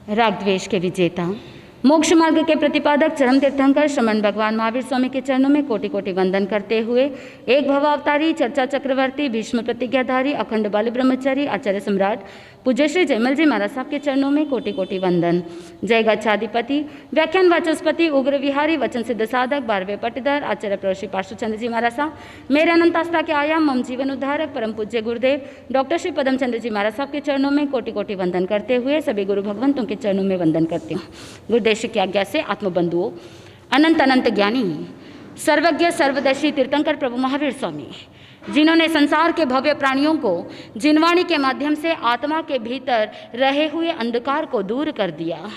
राग द्वेष के विजेता, मोक्ष मार्ग के प्रतिपादक चरम तीर्थंकर श्रमण भगवान महावीर स्वामी के चरणों में कोटि कोटि वंदन करते हुए एक भवावतारी, चर्चा चक्रवर्ती, भीष्म प्रतिज्ञाधारी, अखंड बाल ब्रह्मचारी, आचार्य सम्राट पूज्य श्री जयमल जी महाराज साहब के चरणों में कोटि कोटि वंदन। जय गच्छाधिपति, व्याख्यान वाचस्पति, उग्र विहारी, वचन सिद्ध साधक, 12वें पट्टीधर, आचार्य प्रभु श्री पार्श्वचंद्र जी महाराज साहब, मेरे अनंत आस्था के आयाम, मम जीवन उद्धारक, परम पूज्य गुरुदेव डॉक्टर श्री पदम चंद्र जी महाराज साहब के चरणों में कोटि कोटि वंदन करते हुए सभी गुरु भगवंतों के चरणों में वंदन करती हूँ। गुरुदेव की आज्ञा से आत्मबंधुओं, अनंत अनंत ज्ञानी, सर्वज्ञ सर्वदर्शी तीर्थंकर प्रभु महावीर स्वामी, जिन्होंने संसार के भव्य प्राणियों को जिनवाणी के माध्यम से आत्मा के भीतर रहे हुए अंधकार को दूर कर दिया।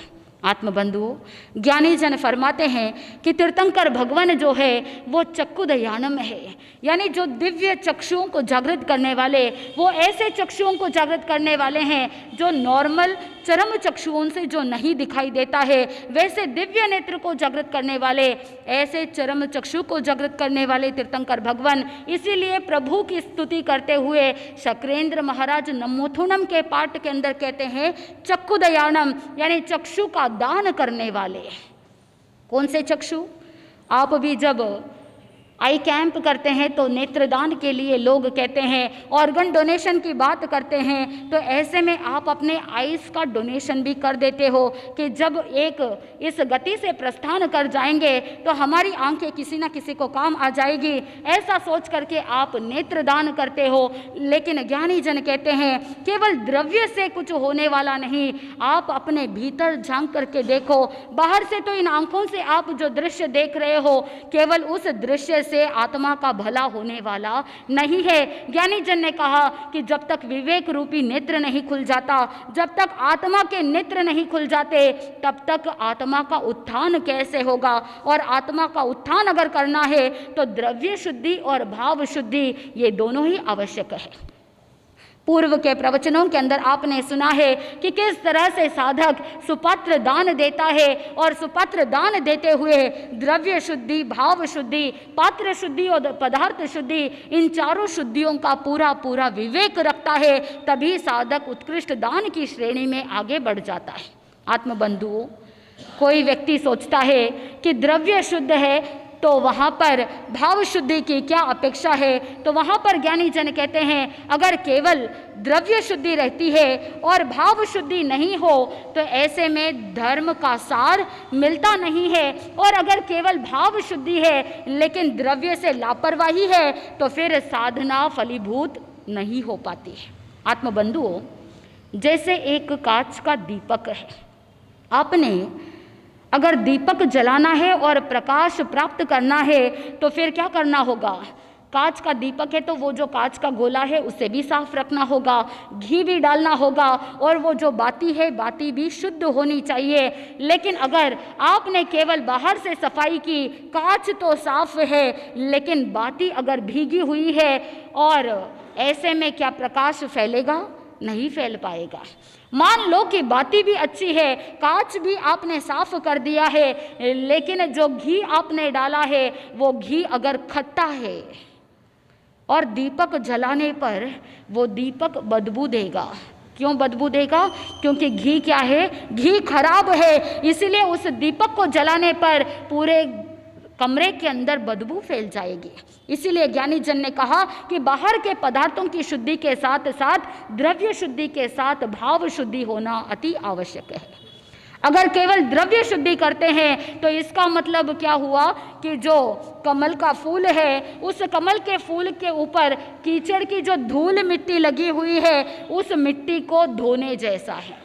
आत्मबंधुओं, ज्ञानी जन फरमाते हैं कि तीर्थंकर भगवान जो है वो चक्षु दयानम है, यानी जो दिव्य चक्षुओं को जागृत करने वाले, वो ऐसे चक्षुओं को जागृत करने वाले हैं जो नॉर्मल चरम चक्षुओं से जो नहीं दिखाई देता है, वैसे दिव्य नेत्र को जागृत करने वाले, ऐसे चरम चक्षु को जागृत करने वाले तीर्थंकर भगवान। इसीलिए प्रभु की स्तुति करते हुए शक्रेंद्र महाराज नमोथुनम के पाठ के अंदर कहते हैं चक्षु दयानम, यानी चक्षु का दान करने वाले। कौन से चक्षु? आप भी जब आई कैंप करते हैं तो नेत्रदान के लिए लोग कहते हैं, ऑर्गन डोनेशन की बात करते हैं, तो ऐसे में आप अपने आइस का डोनेशन भी कर देते हो कि जब एक इस गति से प्रस्थान कर जाएंगे तो हमारी आंखें किसी न किसी को काम आ जाएगी, ऐसा सोच करके आप नेत्रदान करते हो। लेकिन ज्ञानी जन कहते हैं केवल द्रव्य से कुछ होने वाला नहीं, आप अपने भीतर झांक करके देखो। बाहर से तो इन आंखों से आप जो दृश्य देख रहे हो, केवल उस दृश्य से आत्मा का भला होने वाला नहीं है। ज्ञानी जन ने कहा कि जब तक विवेक रूपी नेत्र नहीं खुल जाता, जब तक आत्मा के नेत्र नहीं खुल जाते, तब तक आत्मा का उत्थान कैसे होगा। और आत्मा का उत्थान अगर करना है तो द्रव्य शुद्धि और भाव शुद्धि ये दोनों ही आवश्यक है। पूर्व के प्रवचनों के अंदर आपने सुना है कि किस तरह से साधक सुपात्र दान देता है और सुपात्र दान देते हुए द्रव्य शुद्धि, भाव शुद्धि, पात्र शुद्धि और पदार्थ शुद्धि, इन चारों शुद्धियों का पूरा पूरा विवेक रखता है, तभी साधक उत्कृष्ट दान की श्रेणी में आगे बढ़ जाता है। आत्मबंधुओं, कोई व्यक्ति सोचता है कि द्रव्य शुद्ध है तो वहाँ पर भाव शुद्धि की क्या अपेक्षा है, तो वहाँ पर ज्ञानी जन कहते हैं अगर केवल द्रव्य शुद्धि रहती है और भाव शुद्धि नहीं हो तो ऐसे में धर्म का सार मिलता नहीं है। और अगर केवल भाव शुद्धि है लेकिन द्रव्य से लापरवाही है तो फिर साधना फलीभूत नहीं हो पाती है। आत्मबंधुओं, जैसे एक कांच का दीपक है, आपने अगर दीपक जलाना है और प्रकाश प्राप्त करना है तो फिर क्या करना होगा? कांच का दीपक है तो वो जो कांच का गोला है उसे भी साफ रखना होगा, घी भी डालना होगा, और वो जो बाती है बाती भी शुद्ध होनी चाहिए। लेकिन अगर आपने केवल बाहर से सफाई की, कांच तो साफ है लेकिन बाती अगर भीगी हुई है, और ऐसे में क्या प्रकाश फैलेगा? नहीं फैल पाएगा। मान लो कि बाती भी अच्छी है, कांच भी आपने साफ कर दिया है, लेकिन जो घी आपने डाला है वो घी अगर खट्टा है और दीपक जलाने पर वो दीपक बदबू देगा। क्यों बदबू देगा? क्योंकि घी क्या है? घी खराब है, इसलिए उस दीपक को जलाने पर पूरे कमरे के अंदर बदबू फैल जाएगी। इसीलिए ज्ञानी जन ने कहा कि बाहर के पदार्थों की शुद्धि के साथ साथ द्रव्य शुद्धि के साथ भाव शुद्धि होना अति आवश्यक है। अगर केवल द्रव्य शुद्धि करते हैं तो इसका मतलब क्या हुआ कि जो कमल का फूल है, उस कमल के फूल के ऊपर कीचड़ की जो धूल मिट्टी लगी हुई है, उस मिट्टी को धोने जैसा है।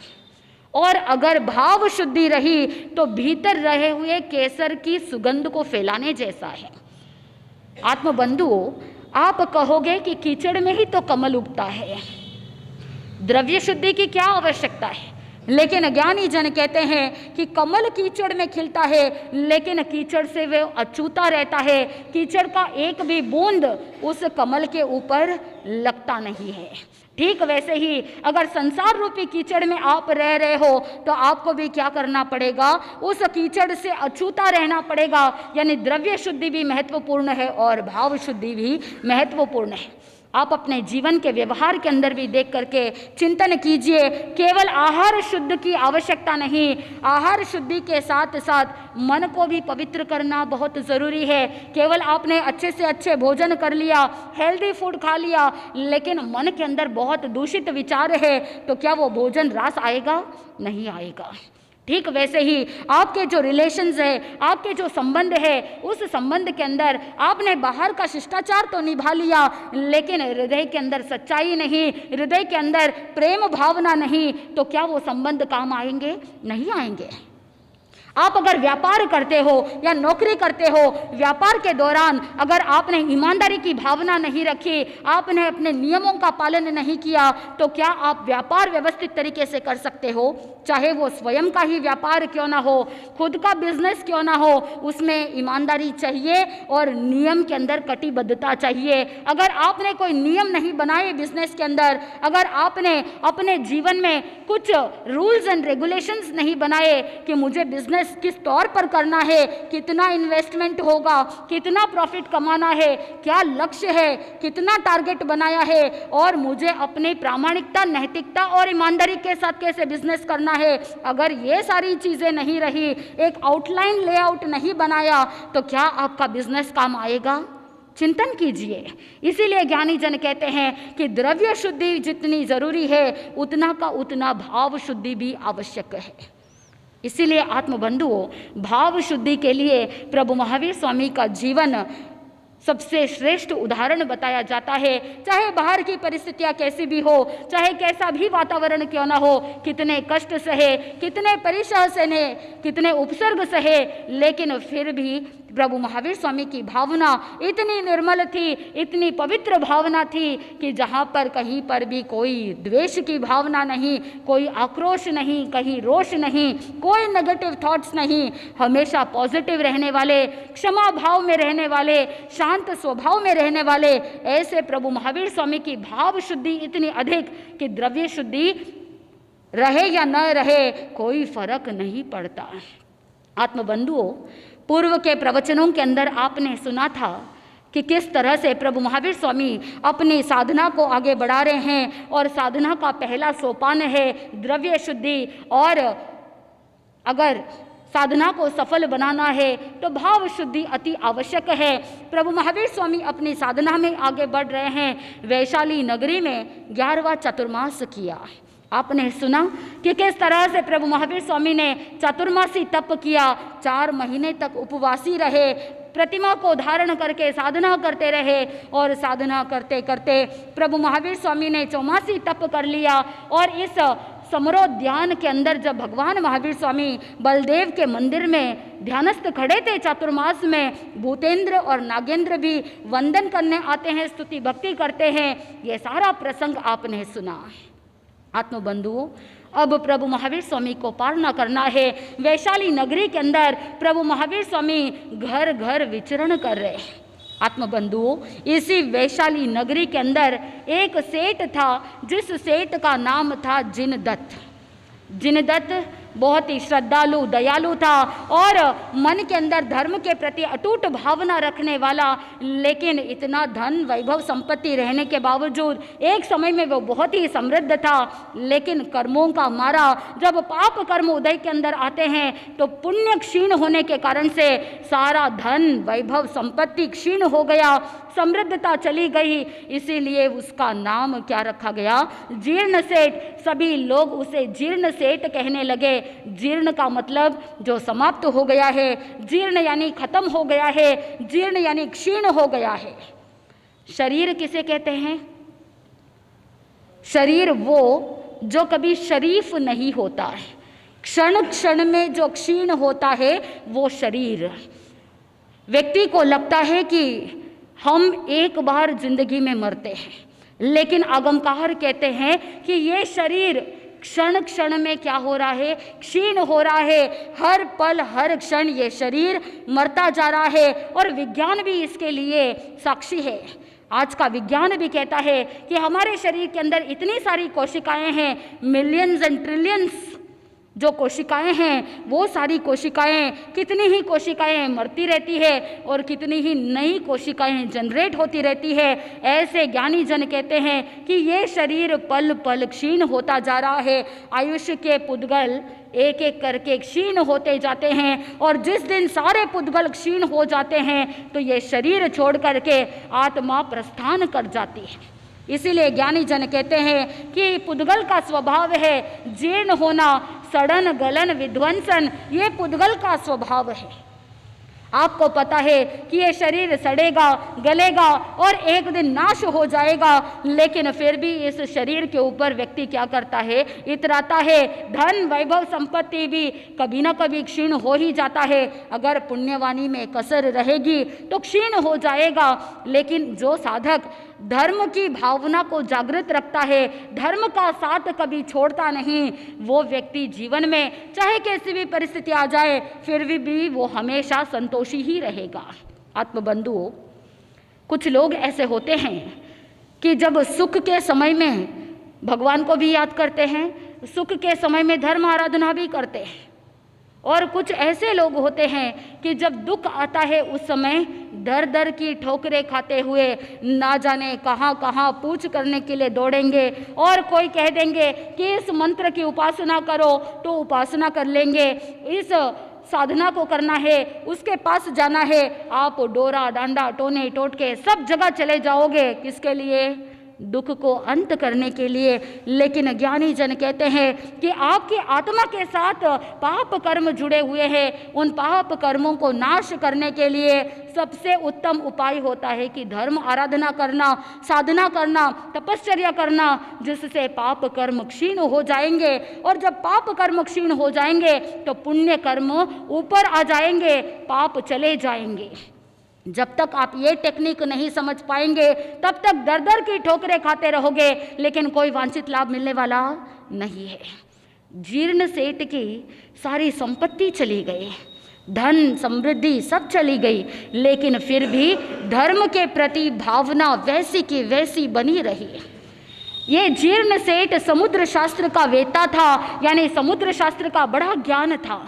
और अगर भाव शुद्धि रही तो भीतर रहे हुए केसर की सुगंध को फैलाने जैसा है। आत्मबंधुओं, आप कहोगे कि कीचड़ में ही तो कमल उगता है, द्रव्य शुद्धि की क्या आवश्यकता है? लेकिन ज्ञानी जन कहते हैं कि कमल कीचड़ में खिलता है लेकिन कीचड़ से वह अछूता रहता है, कीचड़ का एक भी बूंद उस कमल के ऊपर लगता नहीं है। ठीक वैसे ही अगर संसार रूपी कीचड़ में आप रह रहे हो तो आपको भी क्या करना पड़ेगा? उस कीचड़ से अछूता रहना पड़ेगा। यानी द्रव्य शुद्धि भी महत्वपूर्ण है और भाव शुद्धि भी महत्वपूर्ण है। आप अपने जीवन के व्यवहार के अंदर भी देख करके चिंतन कीजिए। केवल आहार शुद्ध की आवश्यकता नहीं, आहार शुद्धि के साथ साथ मन को भी पवित्र करना बहुत ज़रूरी है। केवल आपने अच्छे से अच्छे भोजन कर लिया, हेल्दी फूड खा लिया, लेकिन मन के अंदर बहुत दूषित विचार है, तो क्या वो भोजन रास आएगा? नहीं आएगा। ठीक वैसे ही आपके जो रिलेशंस है, आपके जो संबंध है, उस संबंध के अंदर आपने बाहर का शिष्टाचार तो निभा लिया, लेकिन हृदय के अंदर सच्चाई नहीं, हृदय के अंदर प्रेम भावना नहीं, तो क्या वो संबंध काम आएंगे? नहीं आएंगे। आप अगर व्यापार करते हो या नौकरी करते हो, व्यापार के दौरान अगर आपने ईमानदारी की भावना नहीं रखी, आपने अपने नियमों का पालन नहीं किया, तो क्या आप व्यापार व्यवस्थित तरीके से कर सकते हो? चाहे वो स्वयं का ही व्यापार क्यों ना हो, खुद का बिजनेस क्यों ना हो, उसमें ईमानदारी चाहिए और नियम के अंदर कटिबद्धता चाहिए। अगर आपने कोई नियम नहीं बनाए बिजनेस के अंदर, अगर आपने अपने जीवन में कुछ रूल्स एंड रेगुलेशंस नहीं बनाए कि मुझे बिजनेस किस तौर पर करना है, कितना इन्वेस्टमेंट होगा, कितना प्रॉफिट कमाना है, क्या लक्ष्य है, कितना टारगेट बनाया है, और मुझे अपनी प्रामाणिकता, नैतिकता और ईमानदारी के साथ कैसे बिजनेस करना है, अगर ये सारी चीजें नहीं रही, एक आउटलाइन लेआउट नहीं बनाया, तो क्या आपका बिजनेस काम आएगा? चिंतन कीजिए। इसीलिए ज्ञानी जन कहते हैं कि द्रव्य शुद्धि जितनी जरूरी है, उतना का उतना भाव शुद्धि भी आवश्यक है। इसीलिए आत्मबंधुओं, भाव शुद्धि के लिए प्रभु महावीर स्वामी का जीवन सबसे श्रेष्ठ उदाहरण बताया जाता है। चाहे बाहर की परिस्थितियां कैसी भी हो, चाहे कैसा भी वातावरण क्यों ना हो, कितने कष्ट सहे, कितने परिश्रम सहे, कितने उपसर्ग सहे, लेकिन फिर भी प्रभु महावीर स्वामी की भावना इतनी निर्मल थी, इतनी पवित्र भावना थी कि जहाँ पर कहीं पर भी कोई द्वेष की भावना नहीं, कोई आक्रोश नहीं, कहीं रोष नहीं, कोई नेगेटिव थॉट्स नहीं, हमेशा पॉजिटिव रहने वाले, क्षमा भाव में रहने वाले, शांत स्वभाव में रहने वाले, ऐसे प्रभु महावीर स्वामी की भाव शुद्धि इतनी अधिक कि द्रव्य शुद्धि रहे या न रहे कोई फर्क नहीं पड़ता। आत्मबंधुओं, पूर्व के प्रवचनों के अंदर आपने सुना था कि किस तरह से प्रभु महावीर स्वामी अपनी साधना को आगे बढ़ा रहे हैं, और साधना का पहला सोपान है द्रव्य शुद्धि, और अगर साधना को सफल बनाना है तो भाव शुद्धि अति आवश्यक है। प्रभु महावीर स्वामी अपनी साधना में आगे बढ़ रहे हैं। वैशाली नगरी में 11वां चतुर्मास किया। आपने सुना कि किस तरह से प्रभु महावीर स्वामी ने चतुर्मासी तप किया, 4 महीने तक उपवासी रहे, प्रतिमा को धारण करके साधना करते रहे, और साधना करते करते प्रभु महावीर स्वामी ने चौमासी तप कर लिया। और इस समरो ध्यान के अंदर जब भगवान महावीर स्वामी बलदेव के मंदिर में ध्यानस्थ खड़े थे चतुर्मास में, भूतेंद्र और नागेंद्र भी वंदन करने आते हैं, स्तुति भक्ति करते हैं। ये सारा प्रसंग आपने सुना। आत्मबंधुओं, अब प्रभु महावीर स्वामी को पालना करना है। वैशाली नगरी के अंदर प्रभु महावीर स्वामी घर घर विचरण कर रहे हैं। आत्मबंधुओं, इसी वैशाली नगरी के अंदर एक सेठ था, जिस सेठ का नाम था जिनदत्त। जिनदत्त बहुत ही श्रद्धालु, दयालु था और मन के अंदर धर्म के प्रति अटूट भावना रखने वाला। लेकिन इतना धन वैभव संपत्ति रहने के बावजूद एक समय में वो बहुत ही समृद्ध था, लेकिन कर्मों का मारा, जब पाप कर्म उदय के अंदर आते हैं तो पुण्य क्षीण होने के कारण से सारा धन वैभव संपत्ति क्षीण हो गया, समृद्धता चली गई। इसीलिए उसका नाम क्या रखा गया? जीर्ण सेठ। सभी लोग उसे जीर्ण सेठ कहने लगे। जीर्ण का मतलब जो समाप्त हो गया है, जीर्ण यानी खत्म हो गया है, जीर्ण यानी क्षीण हो गया है। शरीर किसे कहते हैं? शरीर वो जो कभी शरीफ नहीं होता है, क्षण क्षण में जो क्षीण होता है वो शरीर। व्यक्ति को लगता है कि हम एक बार जिंदगी में मरते हैं, लेकिन आगमकार कहते हैं कि ये शरीर क्षण क्षण में क्या हो रहा है? क्षीण हो रहा है। हर पल हर क्षण ये शरीर मरता जा रहा है, और विज्ञान भी इसके लिए साक्षी है। आज का विज्ञान भी कहता है कि हमारे शरीर के अंदर इतनी सारी कोशिकाएं हैं, मिलियंस एंड ट्रिलियंस जो कोशिकाएं हैं वो सारी कोशिकाएं, कितनी ही कोशिकाएं मरती रहती है और कितनी ही नई कोशिकाएं जनरेट होती रहती है। ऐसे ज्ञानी जन कहते हैं कि ये शरीर पल पल क्षीण होता जा रहा है। आयुष्य के पुद्गल एक एक करके क्षीण होते जाते हैं और जिस दिन सारे पुद्गल क्षीण हो जाते हैं तो ये शरीर छोड़ करके आत्मा प्रस्थान कर जाती है। इसीलिए ज्ञानी जन कहते हैं कि पुद्गल का स्वभाव है जीर्ण होना, सड़न गलन विध्वंसन, ये पुद्गल का स्वभाव है। आपको पता है कि ये शरीर सड़ेगा, गलेगा और एक दिन नाश हो जाएगा, लेकिन फिर भी इस शरीर के ऊपर व्यक्ति क्या करता है, इतराता है। धन वैभव संपत्ति भी कभी ना कभी क्षीण हो ही जाता है। अगर पुण्यवानी में कसर रहेगी तो क्षीण हो जाएगा, लेकिन जो साधक धर्म की भावना को जागृत रखता है, धर्म का साथ कभी छोड़ता नहीं, वो व्यक्ति जीवन में चाहे कैसी भी परिस्थिति आ जाए फिर भी वो हमेशा संतोषी ही रहेगा। आत्मबंधुओं, कुछ लोग ऐसे होते हैं कि जब सुख के समय में भगवान को भी याद करते हैं, सुख के समय में धर्म आराधना भी करते हैं, और कुछ ऐसे लोग होते हैं कि जब दुख आता है उस समय दर दर की ठोकरें खाते हुए ना जाने कहाँ कहाँ पूछ करने के लिए दौड़ेंगे, और कोई कह देंगे कि इस मंत्र की उपासना करो तो उपासना कर लेंगे, इस साधना को करना है, उसके पास जाना है। आप डोरा डांडा टोने टोटके सब जगह चले जाओगे, किसके लिए? दुख को अंत करने के लिए। लेकिन ज्ञानी जन कहते हैं कि आपकी आत्मा के साथ पाप कर्म जुड़े हुए हैं, उन पाप कर्मों को नाश करने के लिए सबसे उत्तम उपाय होता है कि धर्म आराधना करना, साधना करना, तपश्चर्या करना, जिससे पाप कर्म क्षीण हो जाएंगे। और जब पाप कर्म क्षीण हो जाएंगे तो पुण्य कर्म ऊपर आ जाएंगे, पाप चले जाएंगे। जब तक आप ये टेक्निक नहीं समझ पाएंगे तब तक दर दर की ठोकरें खाते रहोगे, लेकिन कोई वांछित लाभ मिलने वाला नहीं है। जीर्ण सेठ की सारी संपत्ति चली गई, धन समृद्धि सब चली गई, लेकिन फिर भी धर्म के प्रति भावना वैसी की वैसी बनी रही। ये जीर्ण सेठ समुद्र शास्त्र का वेत्ता था, यानी समुद्र शास्त्र का बड़ा ज्ञान था।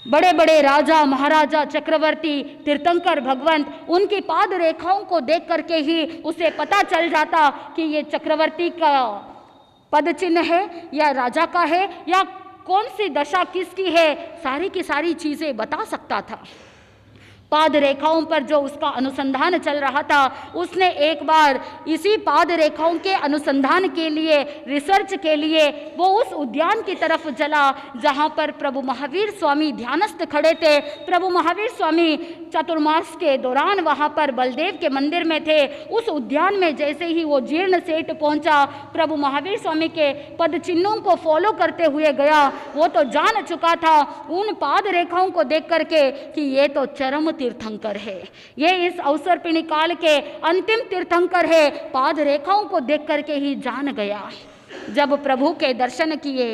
बड़े बड़े राजा महाराजा चक्रवर्ती तीर्थंकर भगवंत, उनकी पाद रेखाओं को देख करके ही उसे पता चल जाता कि ये चक्रवर्ती का पद चिन्ह है या राजा का है या कौन सी दशा किसकी है, सारी की सारी चीजें बता सकता था। पाद रेखाओं पर जो उसका अनुसंधान चल रहा था, उसने एक बार इसी पाद रेखाओं के अनुसंधान के लिए, रिसर्च के लिए वो उस उद्यान की तरफ चला जहाँ पर प्रभु महावीर स्वामी ध्यानस्थ खड़े थे। प्रभु महावीर स्वामी चातुर्मास के दौरान वहाँ पर बलदेव के मंदिर में थे। उस उद्यान में जैसे ही वो जीर्ण सेठ पहुँचा, प्रभु महावीर स्वामी के पद चिन्हों को फॉलो करते हुए गया। वो तो जान चुका था उन पाद रेखाओं को देख करके कि ये तो चरम तीर्थंकर है, ये इस अवसर पिणिकाल के अंतिम तीर्थंकर है। पाद रेखाओं को देख करके ही जान गया। जब प्रभु के दर्शन किए,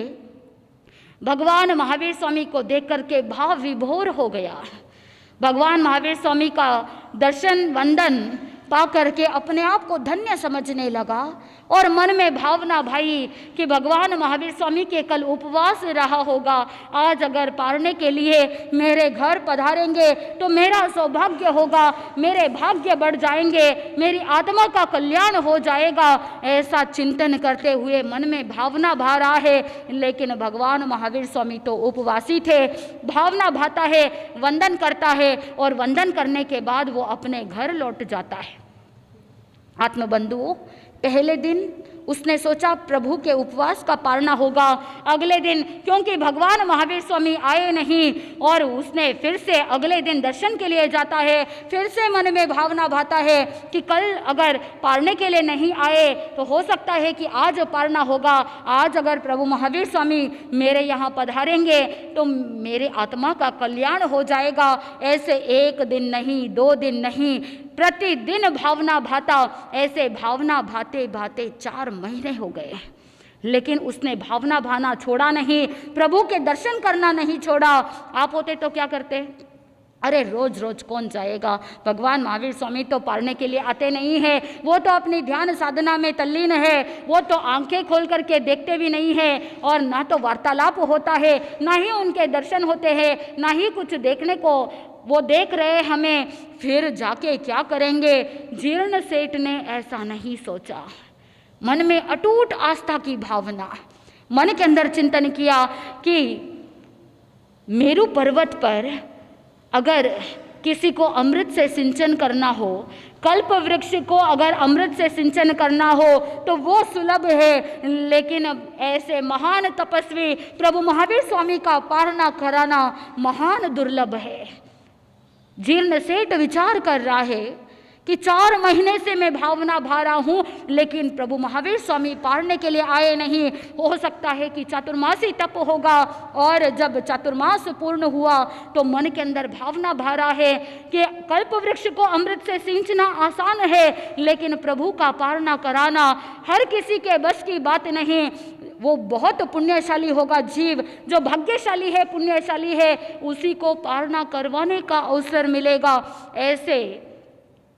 भगवान महावीर स्वामी को देख करके भाव विभोर हो गया। भगवान महावीर स्वामी का दर्शन वंदन पा करके अपने आप को धन्य समझने लगा और मन में भावना भाई कि भगवान महावीर स्वामी के कल उपवास रहा होगा, आज अगर पारने के लिए मेरे घर पधारेंगे तो मेरा सौभाग्य होगा, मेरे भाग्य बढ़ जाएंगे, मेरी आत्मा का कल्याण हो जाएगा। ऐसा चिंतन करते हुए मन में भावना भा रहा है, लेकिन भगवान महावीर स्वामी तो उपवासी थे। भावना भाता है, वंदन करता है और वंदन करने के बाद वो अपने घर लौट जाता है। आत्मबंधुओं, पहले दिन उसने सोचा प्रभु के उपवास का पारना होगा। अगले दिन क्योंकि भगवान महावीर स्वामी आए नहीं और उसने फिर से अगले दिन दर्शन के लिए जाता है, फिर से मन में भावना भाता है कि कल अगर पारने के लिए नहीं आए तो हो सकता है कि आज पारना होगा। आज अगर प्रभु महावीर स्वामी मेरे यहाँ पधारेंगे तो मेरे आत्मा का कल्याण हो जाएगा। ऐसे एक दिन नहीं, 2 दिन नहीं, प्रतिदिन भावना भाता। ऐसे भावना भाते भाते 4 महीने हो गए, लेकिन उसने भावना भाना छोड़ा नहीं, प्रभु के दर्शन करना नहीं छोड़ा। आप होते तो क्या करते? अरे रोज रोज कौन जाएगा, भगवान महावीर स्वामी तो पढ़ने के लिए आते नहीं है, वो तो अपनी ध्यान साधना में तल्लीन है, वो तो आंखें खोल करके देखते भी नहीं है, और ना तो वार्तालाप होता है, ना ही उनके दर्शन होते हैं, ना ही कुछ देखने को वो देख रहे हमें, फिर जाके क्या करेंगे। जीर्ण सेठ ने ऐसा नहीं सोचा, मन में अटूट आस्था की भावना, मन के अंदर चिंतन किया कि मेरू पर्वत पर अगर किसी को अमृत से सिंचन करना हो, कल्प वृक्ष को अगर अमृत से सिंचन करना हो तो वो सुलभ है, लेकिन ऐसे महान तपस्वी प्रभु महावीर स्वामी का पालना कराना महान दुर्लभ है। जीर्ण सेठ विचार कर रहा है कि 4 महीने से मैं भावना भा रहा हूँ, लेकिन प्रभु महावीर स्वामी पालने के लिए आए नहीं। हो सकता है कि चातुर्मासी तप होगा, और जब चातुर्मास पूर्ण हुआ तो मन के अंदर भावना भा रहा है कि कल्प वृक्ष को अमृत से सिंचना आसान है, लेकिन प्रभु का पालना कराना हर किसी के बस की बात नहीं। वो बहुत पुण्यशाली होगा जीव, जो भाग्यशाली है, पुण्यशाली है, उसी को पालना करवाने का अवसर मिलेगा। ऐसे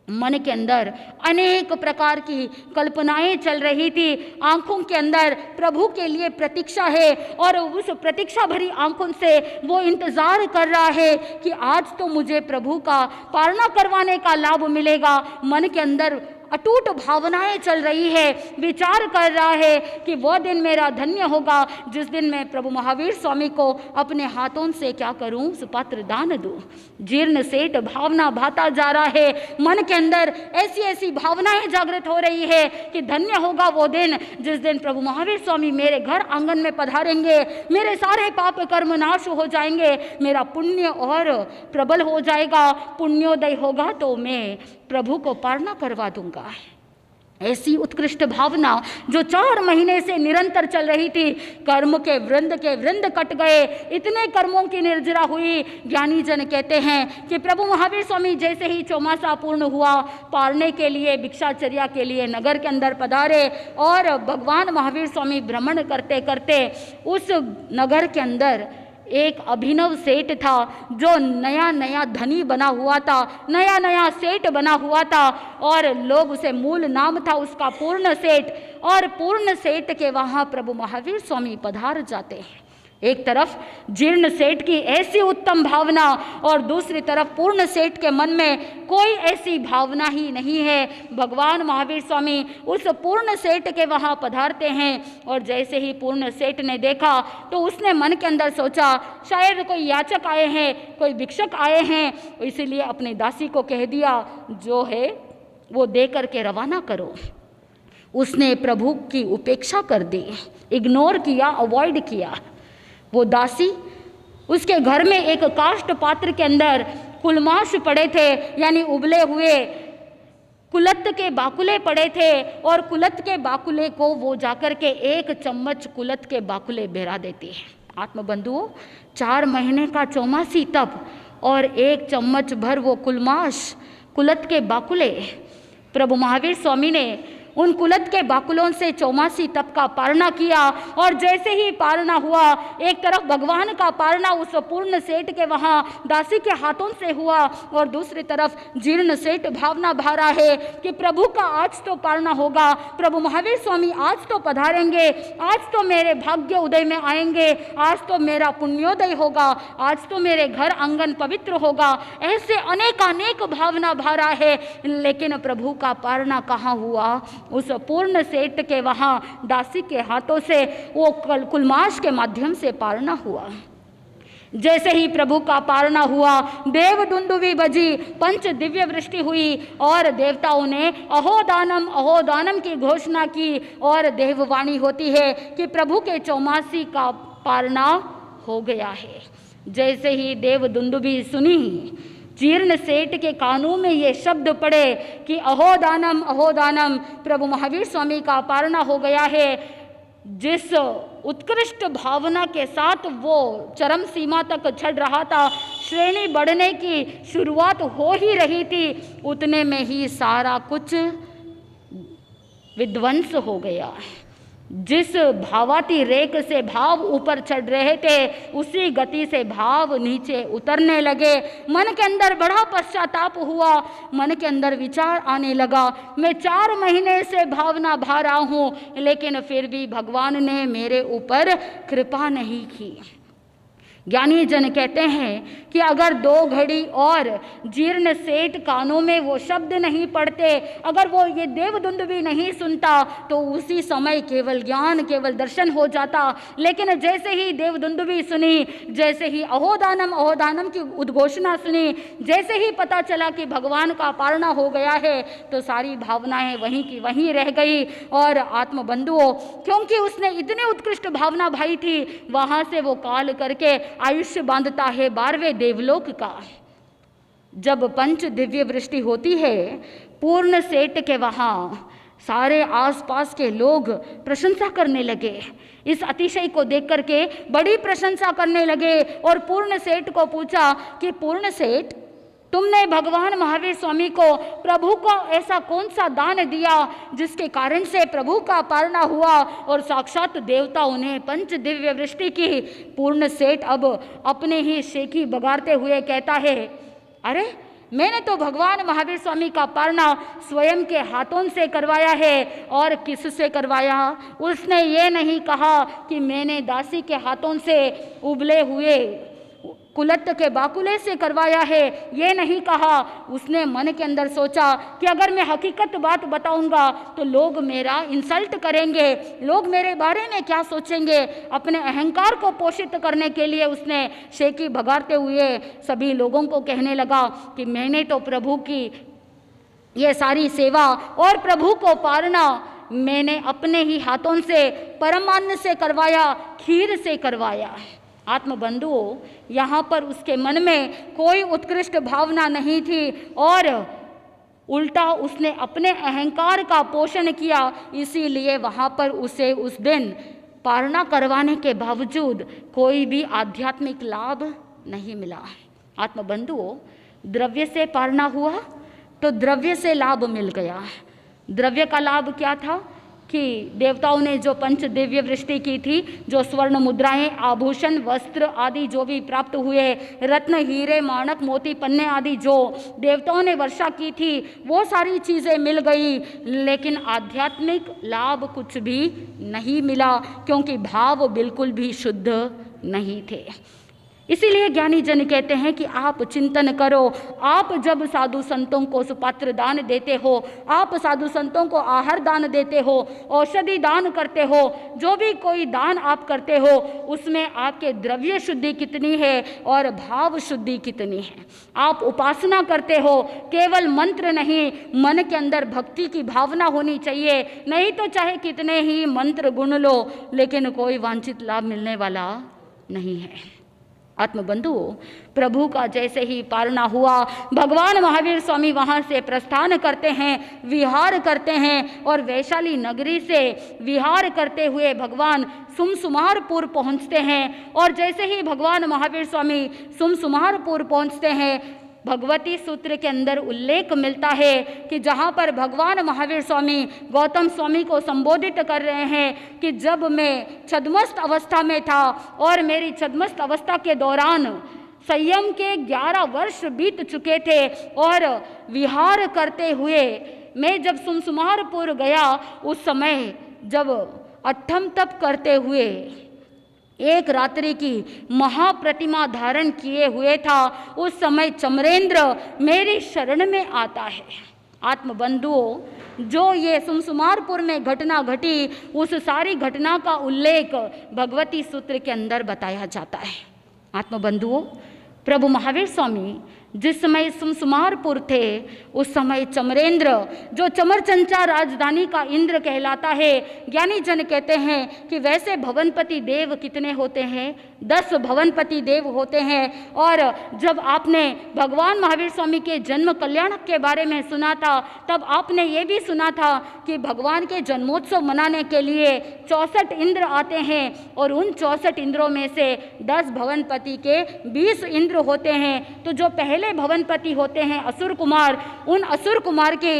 मन के अंदर अनेक प्रकार की कल्पनाएं चल रही थी। आंखों के अंदर प्रभु के लिए प्रतीक्षा है, और उस प्रतीक्षा भरी आंखों से वो इंतजार कर रहा है कि आज तो मुझे प्रभु का पालना करवाने का लाभ मिलेगा। मन के अंदर अटूट भावनाएं चल रही है, विचार कर रहा है कि वो दिन मेरा धन्य होगा जिस दिन मैं प्रभु महावीर स्वामी को अपने हाथों से क्या करूं, सुपात्र दान दूं। जीर्ण सेठ भावना भाता जा रहा है, मन के अंदर ऐसी ऐसी भावनाएं जागृत हो रही है कि धन्य होगा वो दिन जिस दिन प्रभु महावीर स्वामी मेरे घर आंगन में पधारेंगे, मेरे सारे पाप कर्म नाश हो जाएंगे, मेरा पुण्य और प्रबल हो जाएगा, पुण्योदय होगा तो मैं प्रभु को पालना करवा दूंगा। ऐसी उत्कृष्ट भावना जो 4 महीने से निरंतर चल रही थी, कर्म के वृंद कट गए, इतने कर्मों की निर्जरा हुई। ज्ञानी जन कहते हैं कि प्रभु महावीर स्वामी जैसे ही चौमासा पूर्ण हुआ, पालने के लिए भिक्षाचर्या के लिए नगर के अंदर पधारे, और भगवान महावीर स्वामी भ्रमण करते करते उस नगर के अंदर एक अभिनव सेठ था, जो नया नया धनी बना हुआ था, नया नया सेठ बना हुआ था, और लोग उसे मूल नाम था उसका पूर्ण सेठ, और पूर्ण सेठ के वहाँ प्रभु महावीर स्वामी पधार जाते हैं। एक तरफ जीर्ण सेठ की ऐसी उत्तम भावना, और दूसरी तरफ पूर्ण सेठ के मन में कोई ऐसी भावना ही नहीं है। भगवान महावीर स्वामी उस पूर्ण सेठ के वहाँ पधारते हैं, और जैसे ही पूर्ण सेठ ने देखा तो उसने मन के अंदर सोचा शायद कोई याचक आए हैं, कोई भिक्षक आए हैं, इसीलिए अपनी दासी को कह दिया जो है वो दे करके रवाना करो। उसने प्रभु की उपेक्षा कर दी, इग्नोर किया, अवॉइड किया। वो दासी उसके घर में एक काष्ठ पात्र के अंदर कुलमाश पड़े थे, यानी उबले हुए कुलत के बाकुले पड़े थे, और कुलत के बाकुले को वो जाकर के 1 चम्मच कुलत के बाकुले बहरा देती है। आत्मबंधुओं, 4 महीने का चौमासी तप और 1 चम्मच भर वो कुलमाश, कुलत के बाकुले। प्रभु महावीर स्वामी ने उन कुलत के बाकुलों से चौमासी तप का पालना किया, और जैसे ही पालना हुआ, एक तरफ भगवान का पालना उस पूर्ण सेठ के वहाँ दासी के हाथों से हुआ, और दूसरी तरफ जीर्ण सेठ भावना भा रहा है कि प्रभु का आज तो पालना होगा, प्रभु महावीर स्वामी आज तो पधारेंगे, आज तो मेरे भाग्य उदय में आएंगे, आज तो मेरा पुण्योदय होगा, आज तो मेरे घर आंगन पवित्र होगा। ऐसे अनेक भावना भा रहा है, लेकिन प्रभु का पालना कहाँ हुआ। उस पूर्ण सेठ के वहाँ दासी के हाथों से वो कुलमाश के माध्यम से पालना हुआ। जैसे ही प्रभु का पालना हुआ, देव दुंदुभी बजी, पंच दिव्य वृष्टि हुई, और देवताओं ने अहोदानम की घोषणा की, और देववाणी होती है कि प्रभु के चौमासी का पालना हो गया है। जैसे ही देव दुंदुभी सुनी, जीर्ण सेठ के कानों में ये शब्द पड़े कि अहोदानम, प्रभु महावीर स्वामी का पालना हो गया है। जिस उत्कृष्ट भावना के साथ वो चरम सीमा तक चढ़ रहा था, श्रेणी बढ़ने की शुरुआत हो ही रही थी, उतने में ही सारा कुछ विध्वंस हो गया। जिस भावाती रेख से भाव ऊपर चढ़ रहे थे उसी गति से भाव नीचे उतरने लगे। मन के अंदर बड़ा पश्चाताप हुआ, मन के अंदर विचार आने लगा, मैं 4 महीने से भावना भा रहा हूँ लेकिन फिर भी भगवान ने मेरे ऊपर कृपा नहीं की। ज्ञानी जन कहते हैं कि अगर 2 घड़ी और जीर्ण सेठ कानों में वो शब्द नहीं पड़ते, अगर वो ये देवदुंदुभी नहीं सुनता तो उसी समय केवल ज्ञान केवल दर्शन हो जाता। लेकिन जैसे ही देवदुंदुभी सुनी, जैसे ही अहोदानम अहोदानम की उद्घोषणा सुनी, जैसे ही पता चला कि भगवान का पारणा हो गया है तो सारी भावनाएं वहीं की वहीं रह गई। और आत्मबंधुओं, क्योंकि उसने इतने उत्कृष्ट भावना भाई थी, वहां से वो काल करके आयुष्य बांधता है 12वें देवलोक का। जब पंच दिव्य वृष्टि होती है पूर्ण सेठ के वहां सारे आसपास के लोग प्रशंसा करने लगे। इस अतिशय को देख करके बड़ी प्रशंसा करने लगे और पूर्ण सेठ को पूछा कि पूर्ण सेठ, तुमने भगवान महावीर स्वामी को प्रभु को ऐसा कौन सा दान दिया जिसके कारण से प्रभु का पारणा हुआ और साक्षात देवताओं ने पंच दिव्य वृष्टि की। पूर्ण सेठ अब अपने ही शेखी बगाड़ते हुए कहता है, अरे मैंने तो भगवान महावीर स्वामी का पारणा स्वयं के हाथों से करवाया है। और किससे करवाया? उसने ये नहीं कहा कि मैंने दासी के हाथों से उबले हुए कुलत्त के बाकुले से करवाया है, ये नहीं कहा। उसने मन के अंदर सोचा कि अगर मैं हकीकत बात बताऊंगा तो लोग मेरा इंसल्ट करेंगे, लोग मेरे बारे में क्या सोचेंगे। अपने अहंकार को पोषित करने के लिए उसने शेखी भगाड़ते हुए सभी लोगों को कहने लगा कि मैंने तो प्रभु की ये सारी सेवा और प्रभु को पारना मैंने अपने ही हाथों से परमान्न से करवाया, खीर से करवाया। आत्मबंधुओं, यहाँ पर उसके मन में कोई उत्कृष्ट भावना नहीं थी और उल्टा उसने अपने अहंकार का पोषण किया। इसीलिए वहाँ पर उसे उस दिन पारणा करवाने के बावजूद कोई भी आध्यात्मिक लाभ नहीं मिला। आत्मबंधुओं, द्रव्य से पारणा हुआ तो द्रव्य से लाभ मिल गया। द्रव्य का लाभ क्या था कि देवताओं ने जो पंच दिव्य वृष्टि की थी, जो स्वर्ण मुद्राएं, आभूषण, वस्त्र आदि जो भी प्राप्त हुए, रत्न, हीरे, माणक, मोती, पन्ने आदि जो देवताओं ने वर्षा की थी, वो सारी चीज़ें मिल गई। लेकिन आध्यात्मिक लाभ कुछ भी नहीं मिला क्योंकि भाव बिल्कुल भी शुद्ध नहीं थे। इसीलिए ज्ञानी जन कहते हैं कि आप चिंतन करो। आप जब साधु संतों को सुपात्र दान देते हो, आप साधु संतों को आहार दान देते हो, औषधि दान करते हो, जो भी कोई दान आप करते हो, उसमें आपके द्रव्य शुद्धि कितनी है और भाव शुद्धि कितनी है। आप उपासना करते हो, केवल मंत्र नहीं, मन के अंदर भक्ति की भावना होनी चाहिए। नहीं तो चाहे कितने ही मंत्र गुण लो, लेकिन कोई वांछित लाभ मिलने वाला नहीं है। आत्मबंधुओं, प्रभु का जैसे ही पारणा हुआ, भगवान महावीर स्वामी वहाँ से प्रस्थान करते हैं, विहार करते हैं और वैशाली नगरी से विहार करते हुए भगवान सुमसुमारपुर पहुँचते हैं। और जैसे ही भगवान महावीर स्वामी सुमसुमारपुर पहुँचते हैं, भगवती सूत्र के अंदर उल्लेख मिलता है कि जहाँ पर भगवान महावीर स्वामी गौतम स्वामी को संबोधित कर रहे हैं कि जब मैं छद्मस्त अवस्था में था और मेरी छद्मस्त अवस्था के दौरान संयम के 11 वर्ष बीत चुके थे और विहार करते हुए मैं जब सुमसुमारपुर गया, उस समय जब अट्ठम तप करते हुए एक रात्रि की महाप्रतिमा धारण किए हुए था, उस समय चमरेंद्र मेरी शरण में आता है। आत्मबंधुओं, जो ये सुमसुमारपुर में घटना घटी, उस सारी घटना का उल्लेख भगवती सूत्र के अंदर बताया जाता है। आत्मबंधुओं, प्रभु महावीर स्वामी जिस समय सुमसुमारपुर थे, उस समय चमरेंद्र, जो चमरचंचा राजधानी का इंद्र कहलाता है, ज्ञानी जन कहते हैं कि वैसे भवनपति देव कितने होते हैं? 10 भवनपति देव होते हैं। और जब आपने भगवान महावीर स्वामी के जन्म कल्याण के बारे में सुना था, तब आपने ये भी सुना था कि भगवान के जन्मोत्सव मनाने के लिए 64 इंद्र आते हैं और उन 64 इंद्रों में से 10 भवनपति के 20 इंद्र होते हैं। तो जो पहले पहले भवनपति होते हैं असुर कुमार, उन असुर कुमार के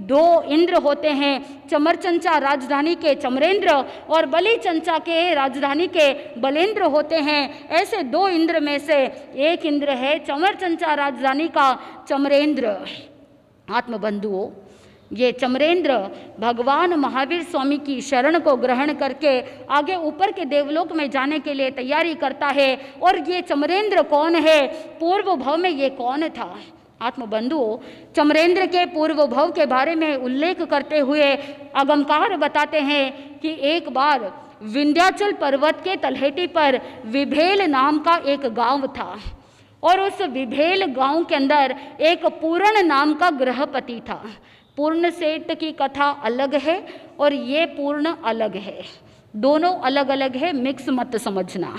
2 इंद्र होते हैं, चमरचंचा राजधानी के चमरेंद्र और बलि चंचा के राजधानी के बलेंद्र होते हैं। ऐसे 2 इंद्र में से एक इंद्र है चमरचंचा राजधानी का चमरेंद्र। आत्मबंधुओं, ये चमरेंद्र भगवान महावीर स्वामी की शरण को ग्रहण करके आगे ऊपर के देवलोक में जाने के लिए तैयारी करता है। और ये चमरेंद्र कौन है, पूर्व भव में ये कौन था? आत्मबंधुओं, चमरेंद्र के पूर्व भव के बारे में उल्लेख करते हुए आगमकार बताते हैं कि एक बार विंध्याचल पर्वत के तलहटी पर विभेल नाम का एक गांव था और उस विभेल गांव के अंदर एक पूर्ण नाम का गृहपति था। पूर्ण सेठ की कथा अलग है और ये पूर्ण अलग है, दोनों अलग अलग है, मिक्स मत समझना।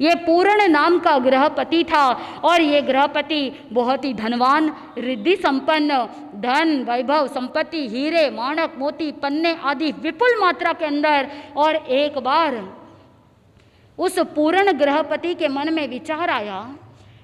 ये पूर्ण नाम का गृहपति था और ये गृहपति बहुत ही धनवान, रिद्धि संपन्न, धन वैभव संपत्ति, हीरे माणक मोती पन्ने आदि विपुल मात्रा के अंदर। और एक बार उस पूर्ण गृहपति के मन में विचार आया,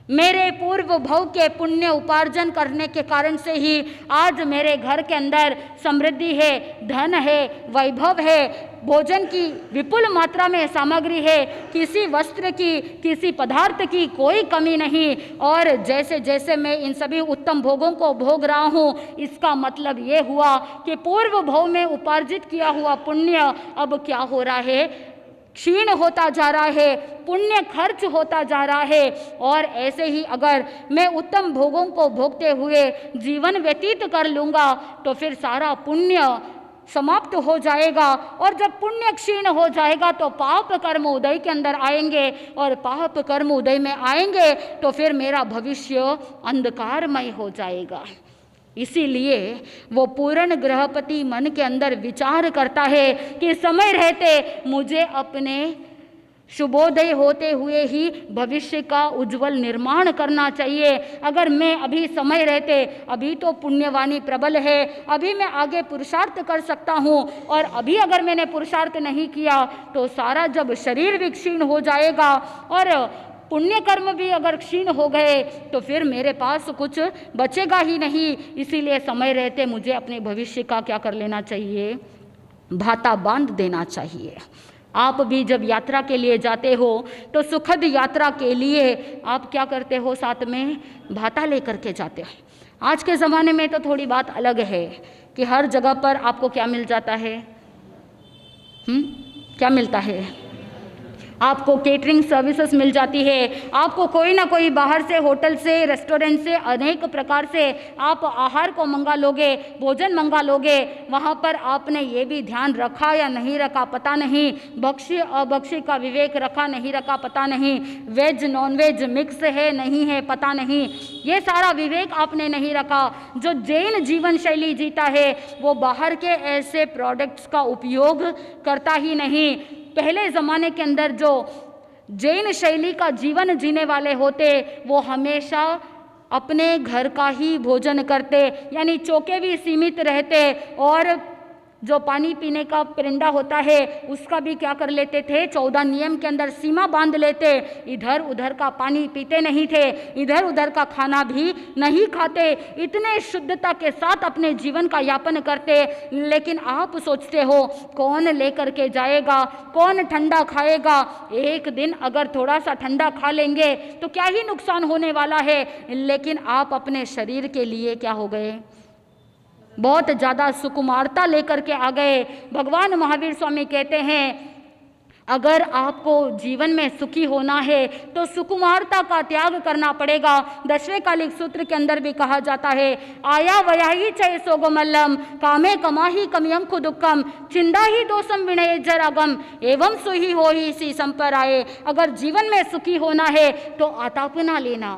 मेरे पूर्व भव के पुण्य उपार्जन करने के कारण से ही आज मेरे घर के अंदर समृद्धि है, धन है, वैभव है, भोजन की विपुल मात्रा में सामग्री है, किसी वस्त्र की, किसी पदार्थ की कोई कमी नहीं। और जैसे जैसे मैं इन सभी उत्तम भोगों को भोग रहा हूँ, इसका मतलब ये हुआ कि पूर्व भव में उपार्जित किया हुआ पुण्य अब क्या हो रहा है, क्षीण होता जा रहा है, पुण्य खर्च होता जा रहा है। और ऐसे ही अगर मैं उत्तम भोगों को भोगते हुए जीवन व्यतीत कर लूँगा तो फिर सारा पुण्य समाप्त हो जाएगा। और जब पुण्य क्षीण हो जाएगा तो पाप कर्म उदय के अंदर आएंगे, और पाप कर्म उदय में आएंगे तो फिर मेरा भविष्य अंधकारमय हो जाएगा। इसीलिए वो पूर्ण गृहपति मन के अंदर विचार करता है कि समय रहते मुझे अपने शुभोदय होते हुए ही भविष्य का उज्जवल निर्माण करना चाहिए। अगर मैं अभी समय रहते, अभी तो पुण्यवानी प्रबल है, अभी मैं आगे पुरुषार्थ कर सकता हूँ, और अभी अगर मैंने पुरुषार्थ नहीं किया तो सारा जब शरीर भी क्षीण हो जाएगा और पुण्य कर्म भी अगर क्षीण हो गए तो फिर मेरे पास कुछ बचेगा ही नहीं। इसीलिए समय रहते मुझे अपने भविष्य का क्या कर लेना चाहिए, भाता बांध देना चाहिए। आप भी जब यात्रा के लिए जाते हो तो सुखद यात्रा के लिए आप क्या करते हो, साथ में भाता लेकर के जाते हो। आज के ज़माने में तो थोड़ी बात अलग है कि हर जगह पर आपको क्या मिल जाता है, क्या मिलता है, आपको केटरिंग सर्विसेज मिल जाती है, आपको कोई ना कोई बाहर से, होटल से, रेस्टोरेंट से, अनेक प्रकार से आप आहार को मंगा लोगे, भोजन मंगा लोगे। वहाँ पर आपने ये भी ध्यान रखा या नहीं रखा पता नहीं, भक्ष्य अभक्ष्य का विवेक रखा नहीं रखा पता नहीं, वेज नॉन वेज मिक्स है नहीं है पता नहीं, ये सारा विवेक आपने नहीं रखा। जो जैन जीवन शैली जीता है वो बाहर के ऐसे प्रोडक्ट्स का उपयोग करता ही नहीं। पहले ज़माने के अंदर जो जैन शैली का जीवन जीने वाले होते वो हमेशा अपने घर का ही भोजन करते, यानी चौके भी सीमित रहते, और जो पानी पीने का परिंदा होता है उसका भी क्या कर लेते थे, 14 नियम के अंदर सीमा बांध लेते। इधर उधर का पानी पीते नहीं थे, इधर उधर का खाना भी नहीं खाते, इतने शुद्धता के साथ अपने जीवन का यापन करते। लेकिन आप सोचते हो कौन लेकर के जाएगा, कौन ठंडा खाएगा, एक दिन अगर थोड़ा सा ठंडा खा लेंगे तो क्या ही नुकसान होने वाला है। लेकिन आप अपने शरीर के लिए क्या हो गए, बहुत ज़्यादा सुकुमारता लेकर के आ गए। भगवान महावीर स्वामी कहते हैं अगर आपको जीवन में सुखी होना है तो सुकुमारता का त्याग करना पड़ेगा। 10वें कालिक सूत्र के अंदर भी कहा जाता है, आया वयाही चय सोगमल्लम कामे कमाही कमयम खुदुक्कम चिंदा ही दोषम विनय जरागम एवं सुही हो ही सी संपराए। अगर जीवन में सुखी होना है तो आतापना लेना,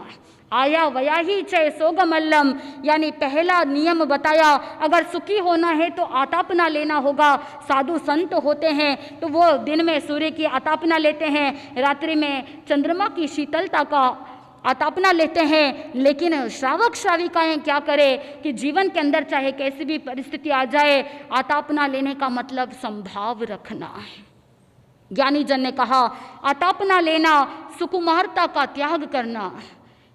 आया वया ही चय सोगमल्लम, यानी पहला नियम बताया, अगर सुखी होना है तो आतापना लेना होगा। साधु संत होते हैं तो वो दिन में सूर्य की आतापना लेते हैं, रात्रि में चंद्रमा की शीतलता का आतापना लेते हैं। लेकिन श्रावक श्राविकाएं क्या करें कि जीवन के अंदर चाहे कैसी भी परिस्थिति आ जाए, आतापना लेने का मतलब संभाव रखना है। ज्ञानी जन ने कहा आतापना लेना, सुकुमारता का त्याग करना,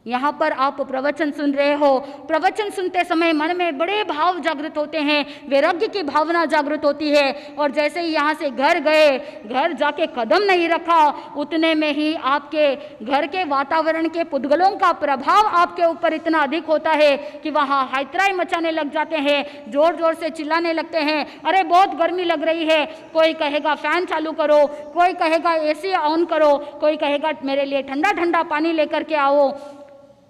यहाँ पर आप प्रवचन सुन रहे हो, प्रवचन सुनते समय मन में बड़े भाव जागृत होते हैं, वैराग्य की भावना जागृत होती है, और जैसे ही यहाँ से घर गए, घर जाके कदम नहीं रखा, उतने में ही आपके घर के वातावरण के पुद्गलों का प्रभाव आपके ऊपर इतना अधिक होता है कि वहाँ हाइतराई मचाने लग जाते हैं, जोर जोर से चिल्लाने लगते हैं, अरे बहुत गर्मी लग रही है, कोई कहेगा फैन चालू करो, कोई कहेगा एसी ऑन करो, कोई कहेगा मेरे लिए ठंडा ठंडा पानी लेकर के आओ।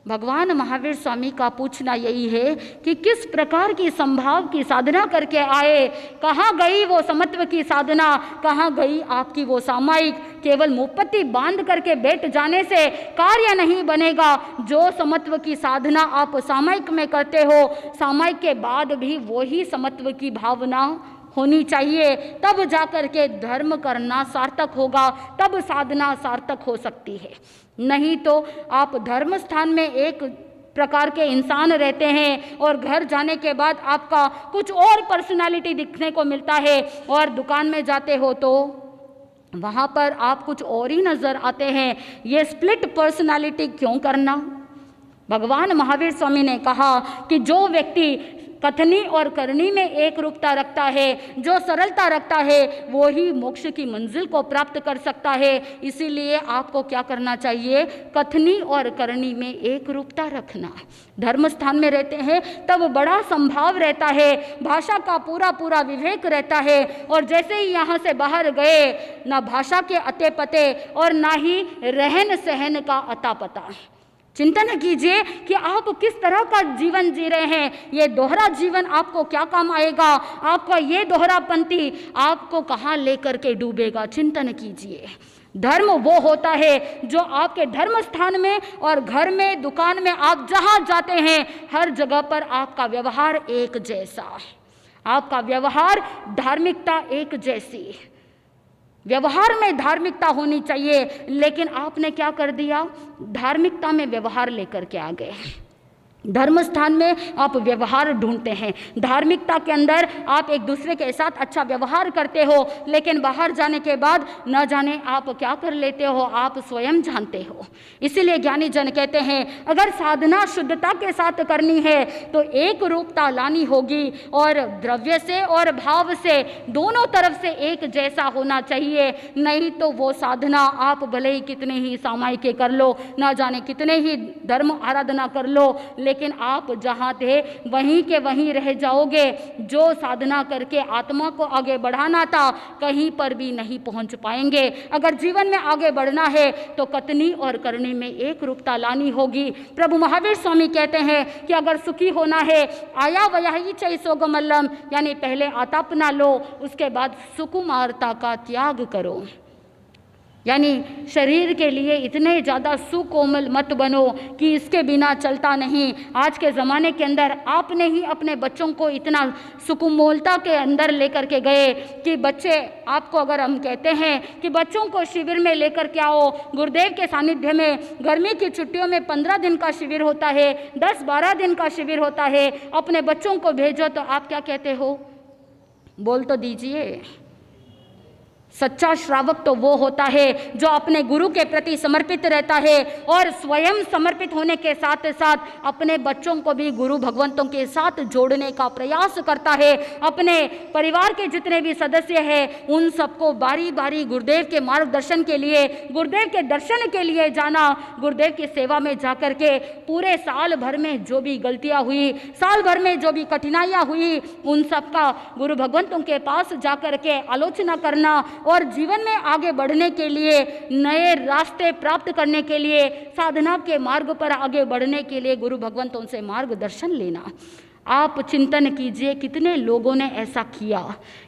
भगवान महावीर स्वामी का पूछना यही है कि किस प्रकार की संभाव की साधना करके आए, कहाँ गई वो समत्व की साधना, कहाँ गई आपकी वो सामायिक। केवल मुपत्ति बांध करके बैठ जाने से कार्य नहीं बनेगा। जो समत्व की साधना आप सामायिक में करते हो, सामायिक के बाद भी वही समत्व की भावना होनी चाहिए, तब जाकर के धर्म करना सार्थक होगा, तब साधना सार्थक हो सकती है। नहीं तो आप धर्म स्थान में एक प्रकार के इंसान रहते हैं और घर जाने के बाद आपका कुछ और पर्सनालिटी दिखने को मिलता है, और दुकान में जाते हो तो वहाँ पर आप कुछ और ही नज़र आते हैं। ये स्प्लिट पर्सनालिटी क्यों करना? भगवान महावीर स्वामी ने कहा कि जो व्यक्ति कथनी और करनी में एक रूपता रखता है, जो सरलता रखता है, वो ही मोक्ष की मंजिल को प्राप्त कर सकता है। इसीलिए आपको क्या करना चाहिए? कथनी और करनी में एक रूपता रखना। धर्म स्थान में रहते हैं तब बड़ा संभाव रहता है, भाषा का पूरा पूरा विवेक रहता है, और जैसे ही यहाँ से बाहर गए, ना भाषा के अते पते और ना ही रहन सहन का अता पता। चिंतन कीजिए कि आप किस तरह का जीवन जी रहे हैं। ये दोहरा जीवन आपको क्या काम आएगा? आपका ये दोहरापंथी आपको कहाँ लेकर के डूबेगा? चिंतन कीजिए। धर्म वो होता है जो आपके धर्म स्थान में और घर में, दुकान में, आप जहाँ जाते हैं हर जगह पर आपका व्यवहार एक जैसा, आपका व्यवहार, धार्मिकता एक जैसी। व्यवहार में धार्मिकता होनी चाहिए, लेकिन आपने क्या कर दिया? धार्मिकता में व्यवहार लेकर के आ गए। धर्म स्थान में आप व्यवहार ढूंढते हैं, धार्मिकता के अंदर आप एक दूसरे के साथ अच्छा व्यवहार करते हो, लेकिन बाहर जाने के बाद न जाने आप क्या कर लेते हो, आप स्वयं जानते हो। इसीलिए ज्ञानी जन कहते हैं अगर साधना शुद्धता के साथ करनी है तो एक रूपता लानी होगी, और द्रव्य से और भाव से दोनों तरफ से एक जैसा होना चाहिए। नहीं तो वो साधना आप भले ही कितने ही सामायिक कर लो, न जाने कितने ही धर्म आराधना कर लो, लेकिन आप जहाँ थे वहीं के वहीं रह जाओगे। जो साधना करके आत्मा को आगे बढ़ाना था, कहीं पर भी नहीं पहुँच पाएंगे। अगर जीवन में आगे बढ़ना है तो कथनी और करनी में एक रूपता लानी होगी। प्रभु महावीर स्वामी कहते हैं कि अगर सुखी होना है, आया वयाही चै सोगमल्लम, यानी पहले आता अपना लो, उसके बाद सुकुमारता का त्याग करो। यानी शरीर के लिए इतने ज़्यादा सुकोमल मत बनो कि इसके बिना चलता नहीं। आज के ज़माने के अंदर आपने ही अपने बच्चों को इतना सुकोमलता के अंदर लेकर के गए कि बच्चे, आपको अगर हम कहते हैं कि बच्चों को शिविर में लेकर के आओ, गुरुदेव के सानिध्य में, गर्मी की छुट्टियों में 15 दिन का शिविर होता है, 10-12 दिन का शिविर होता है, अपने बच्चों को भेजो, तो आप क्या कहते हो? बोल तो दीजिए। सच्चा श्रावक तो वो होता है जो अपने गुरु के प्रति समर्पित रहता है, और स्वयं समर्पित होने के साथ साथ अपने बच्चों को भी गुरु भगवंतों के साथ जोड़ने का प्रयास करता है। अपने परिवार के जितने भी सदस्य हैं उन सबको बारी बारी गुरुदेव के मार्गदर्शन के लिए, गुरुदेव के दर्शन के लिए जाना, गुरुदेव की सेवा में जाकर के पूरे साल भर में जो भी गलतियाँ हुई, साल भर में जो भी कठिनाइयाँ हुई, उन सब का गुरु भगवंतों के पास जाकर के आलोचना करना, और जीवन में आगे बढ़ने के लिए, नए रास्ते प्राप्त करने के लिए, साधना के मार्ग पर आगे बढ़ने के लिए गुरु भगवंतों से मार्गदर्शन लेना। आप चिंतन कीजिए कितने लोगों ने ऐसा किया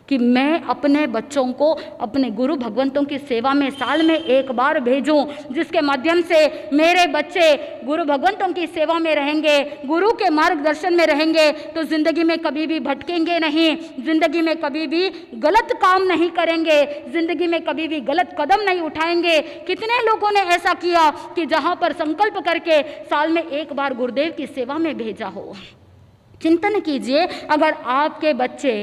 कि मैं अपने बच्चों को अपने गुरु भगवंतों की सेवा में साल में एक बार भेजूं, जिसके माध्यम से मेरे बच्चे गुरु भगवंतों की सेवा में रहेंगे, गुरु के मार्गदर्शन में रहेंगे, तो जिंदगी में कभी भी भटकेंगे नहीं, जिंदगी में कभी भी गलत काम नहीं करेंगे, जिंदगी में कभी भी गलत कदम नहीं उठाएंगे। कितने लोगों ने ऐसा किया कि जहाँ पर संकल्प करके साल में एक बार गुरुदेव की सेवा में भेजा हो। चिंतन कीजिए, अगर आपके बच्चे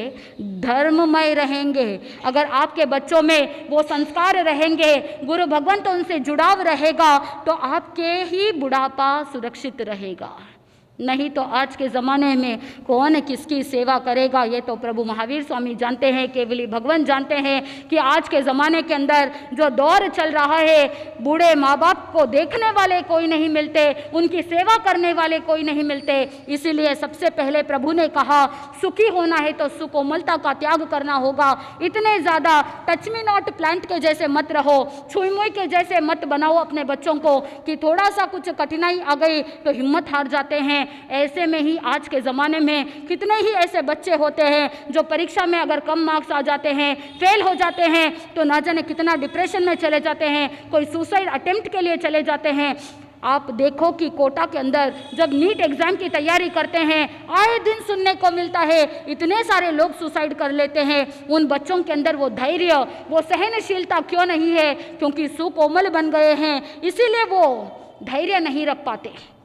धर्ममय रहेंगे, अगर आपके बच्चों में वो संस्कार रहेंगे, गुरु भगवंत उनसे जुड़ाव रहेगा, तो आपके ही बुढ़ापा सुरक्षित रहेगा। नहीं तो आज के ज़माने में कौन किसकी सेवा करेगा, ये तो प्रभु महावीर स्वामी जानते हैं, केवली भगवान जानते हैं कि आज के ज़माने के अंदर जो दौर चल रहा है, बूढ़े माँ बाप को देखने वाले कोई नहीं मिलते, उनकी सेवा करने वाले कोई नहीं मिलते। इसीलिए सबसे पहले प्रभु ने कहा, सुखी होना है तो सुकोमलता का त्याग करना होगा। इतने ज़्यादा टच मी नॉट प्लांट के जैसे मत रहो, छुई मुई के जैसे मत बनाओ अपने बच्चों को कि थोड़ा सा कुछ कठिनाई आ गई तो हिम्मत हार जाते हैं। ऐसे में ही आज के ज़माने में कितने ही ऐसे बच्चे होते हैं जो परीक्षा में अगर कम मार्क्स आ जाते हैं, फेल हो जाते हैं, तो ना जाने कितना डिप्रेशन में चले जाते हैं, कोई सुसाइड अटेम्प्ट के लिए चले जाते हैं। आप देखो कि कोटा के अंदर जब नीट एग्जाम की तैयारी करते हैं, आए दिन सुनने को मिलता है इतने सारे लोग सुसाइड कर लेते हैं। उन बच्चों के अंदर वो धैर्य, वो सहनशीलता क्यों नहीं है? क्योंकि सुकोमल बन गए हैं, इसीलिए वो धैर्य नहीं रख पाते।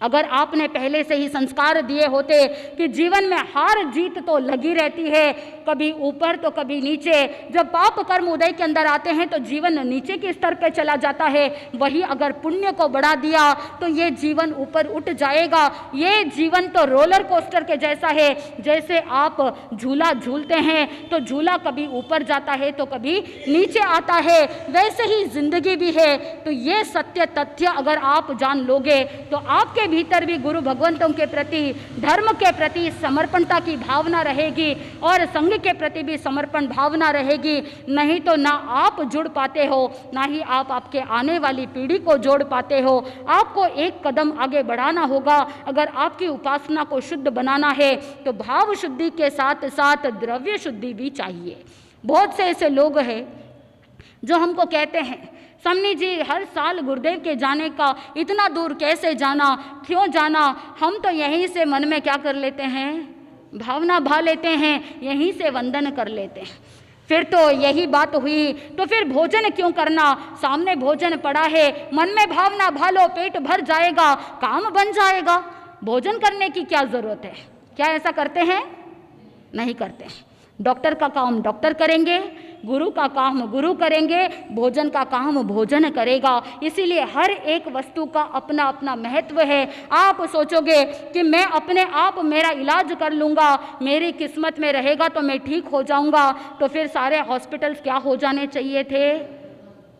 अगर आपने पहले से ही संस्कार दिए होते कि जीवन में हार जीत तो लगी रहती है, कभी ऊपर तो कभी नीचे, जब पाप कर्म उदय के अंदर आते हैं तो जीवन नीचे के स्तर पे चला जाता है। वही अगर पुण्य को बढ़ा दिया तो ये जीवन ऊपर उठ जाएगा। ये जीवन तो रोलर कोस्टर के जैसा है, जैसे आप झूला झूलते हैं तो झूला कभी ऊपर जाता है तो कभी नीचे आता है, वैसे ही जिंदगी भी है। तो ये सत्य तथ्य अगर आप जान लोगे तो आपके भीतर भी गुरु भगवंतों के प्रति, धर्म के प्रति समर्पणता की भावना रहेगी और संघ के प्रति भी समर्पण भावना रहेगी। नहीं तो ना आप जुड़ पाते हो, ना ही आप आपके आने वाली पीढ़ी को जोड़ पाते हो। आपको एक कदम आगे बढ़ाना होगा। अगर आपकी उपासना को शुद्ध बनाना है तो भाव शुद्धि के साथ साथ द्रव्य शुद्धि भी चाहिए। बहुत से ऐसे लोग हैं जो हमको कहते हैं, स्वामी जी हर साल गुरुदेव के जाने का, इतना दूर कैसे जाना, क्यों जाना? हम तो यहीं से मन में क्या कर लेते हैं, भावना भा लेते हैं, यहीं से वंदन कर लेते हैं। फिर तो यही बात हुई, तो फिर भोजन क्यों करना? सामने भोजन पड़ा है, मन में भावना भा लो, पेट भर जाएगा, काम बन जाएगा। भोजन करने की क्या ज़रूरत है? क्या ऐसा करते हैं? नहीं करते। डॉक्टर का काम डॉक्टर करेंगे, गुरु का काम गुरु करेंगे, भोजन का काम भोजन करेगा। इसीलिए हर एक वस्तु का अपना अपना महत्व है। आप सोचोगे कि मैं अपने आप मेरा इलाज कर लूँगा, मेरी किस्मत में रहेगा तो मैं ठीक हो जाऊँगा, तो फिर सारे हॉस्पिटल्स क्या हो जाने चाहिए थे?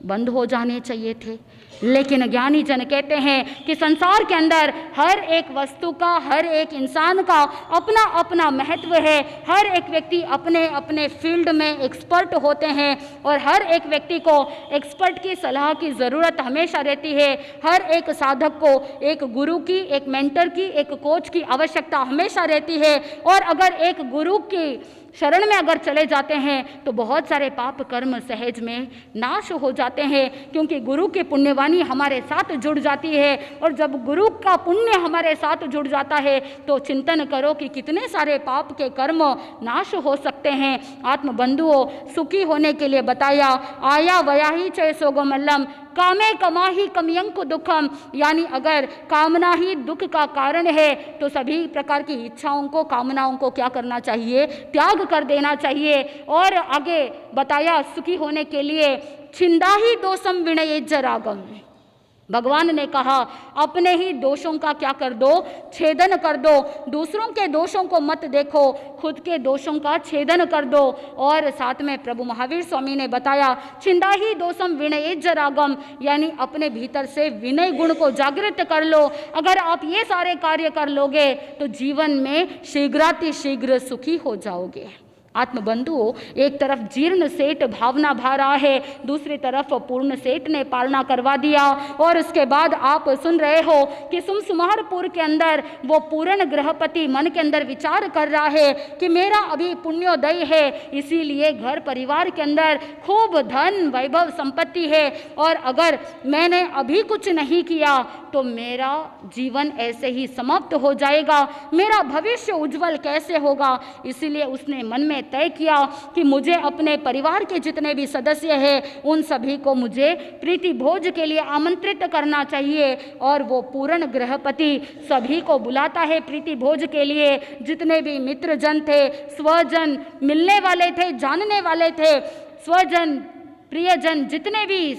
बंद हो जाने चाहिए थे। लेकिन ज्ञानी जन कहते हैं कि संसार के अंदर हर एक वस्तु का, हर एक इंसान का अपना अपना महत्व है। हर एक व्यक्ति अपने अपने फील्ड में एक्सपर्ट होते हैं और हर एक व्यक्ति को एक्सपर्ट की सलाह की ज़रूरत हमेशा रहती है। हर एक साधक को एक गुरु की, एक मेंटर की, एक कोच की आवश्यकता हमेशा रहती है। और अगर एक गुरु की शरण में अगर चले जाते हैं तो बहुत सारे पाप कर्म सहज में नाश हो जाते हैं, क्योंकि गुरु की पुण्यवाणी हमारे साथ जुड़ जाती है। और जब गुरु का पुण्य हमारे साथ जुड़ जाता है तो चिंतन करो कि कितने सारे पाप के कर्म नाश हो सकते हैं। आत्मबंधुओं, सुखी होने के लिए बताया, आया वया ही चय सोगमल्लम, कामे कमा ही कमयंक दुखम, यानी अगर कामना ही दुख का कारण है तो सभी प्रकार की इच्छाओं को, कामनाओं को क्या करना चाहिए? त्याग कर देना चाहिए। और आगे बताया, सुखी होने के लिए छिंदा ही दोषम विनयेज्जरागम, भगवान ने कहा अपने ही दोषों का क्या कर दो? छेदन कर दो। दूसरों के दोषों को मत देखो, खुद के दोषों का छेदन कर दो। और साथ में प्रभु महावीर स्वामी ने बताया, छिंदा ही दोषम विनयेज्जरागम, यानी अपने भीतर से विनय गुण को जागृत कर लो। अगर आप ये सारे कार्य कर लोगे तो जीवन में शीघ्रातिशीघ्र सुखी हो जाओगे। आत्मबंधुओं, एक तरफ जीर्ण सेठ भावना भा रहा है, दूसरी तरफ पूर्ण सेठ ने पालना करवा दिया। और उसके बाद आप सुन रहे हो कि सुमसुमारपुर के अंदर वो पूर्ण गृहपति मन के अंदर विचार कर रहा है कि मेरा अभी पुण्योदय है, इसीलिए घर परिवार के अंदर खूब धन वैभव संपत्ति है, और अगर मैंने अभी कुछ नहीं किया तो मेरा जीवन ऐसे ही समाप्त हो जाएगा, मेरा भविष्य उज्जवल कैसे होगा। इसीलिए उसने मन में तय किया कि मुझे अपने परिवार के जितने भी सदस्य हैं उन सभी को मुझे प्रीति भोज के लिए आमंत्रित करना चाहिए। और वो पूर्ण गृहपति सभी को बुलाता है प्रीति भोज के लिए। जितने भी मित्रजन थे, स्वजन, मिलने वाले थे, जानने वाले थे, स्वजन प्रियजन जितने भी